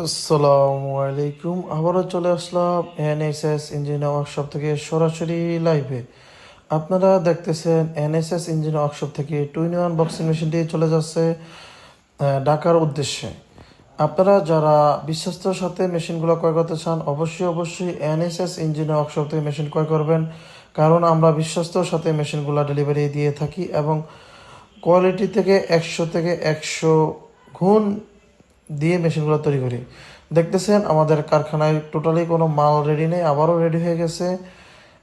আসসালামু আলাইকুম। আবারও চলে আসলাম এনএসএস ইঞ্জিনিয়ার ওয়ার্কশপ থেকে সরাসরি লাইভে। আপনারা দেখতেছেন এনএসএস ইঞ্জিনিয়ার ওয়ার্কশপ থেকে 2-in-1 বক্সিং মেশিনটি চলে যাচ্ছে ঢাকার উদ্দেশ্যে। আপনারা যারা বিশ্বস্ত সাথে মেশিনগুলো ক্রয় করতে চান, অবশ্যই এনএসএস ইঞ্জিনিয়ার ওয়ার্কশপ থেকে মেশিন ক্রয় করবেন, কারণ আমরা বিশ্বস্ত সাথে মেশিনগুলো ডেলিভারি দিয়ে থাকি এবং কোয়ালিটি থেকে 100 গুণ দিয়ে মেশিনগুলো তৈরি করি। দেখতেছেন আমাদের কারখানায় টোটালি কোনো মাল রেডি নেই, আবারও রেডি হয়ে গেছে।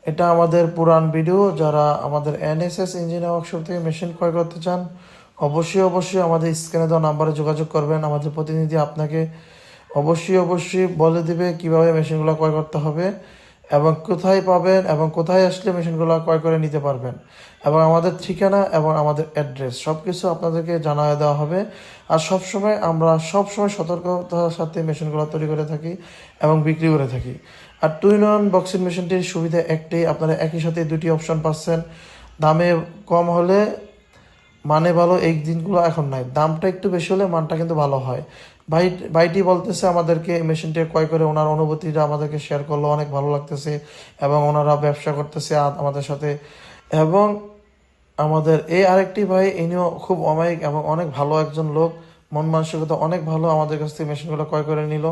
এটা আমাদের পুরান ভিডিও। যারা আমাদের এনএসএস ইঞ্জিনিয়ার ওয়ার্কশপ থেকে মেশিন ক্রয় করতে চান, অবশ্যই আমাদের স্ক্রিনে দেওয়া নাম্বারে যোগাযোগ করবেন। আমাদের প্রতিনিধি আপনাকে অবশ্যই বলে দিবে কিভাবে মেশিনগুলো ক্রয় করতে হবে এবং কোথায় পাবেন এবং কোথায় আসলে মেশিনগুলো ক্রয় করে নিতে পারবেন, এবং আমাদের ঠিকানা এবং আমাদের অ্যাড্রেস সব কিছু আপনাদেরকে জানিয়ে দেওয়া হবে। আর আমরা সবসময় সতর্কতার সাথে মেশিনগুলো তৈরি করে থাকি এবং বিক্রি করে থাকি। আর 2-in-1 বক্সিং মেশিনটির সুবিধা একটাই, আপনারা একই সাথে দুটি অপশন পাচ্ছেন। দামে কম হলে মানে ভালো, এই দিনগুলো এখন নাই। দামটা একটু বেশি হলে মানটা কিন্তু ভালো হয়। ভাইটি বলতেছে আমাদেরকে মেশিনটা ক্রয় করে ওনার অনুভূতিটা আমাদেরকে শেয়ার করলো, অনেক ভালো লাগতেছে এবং ওনারা ব্যবসা করতেছে আমাদের সাথে। এবং আমাদের এই আরেকটি ভাই, ইনিও খুব অমায়িক এবং অনেক ভালো একজন লোক, মন মানসিকতা অনেক ভালো, আমাদের কাছ থেকে মেশিনগুলো ক্রয় করে নিল।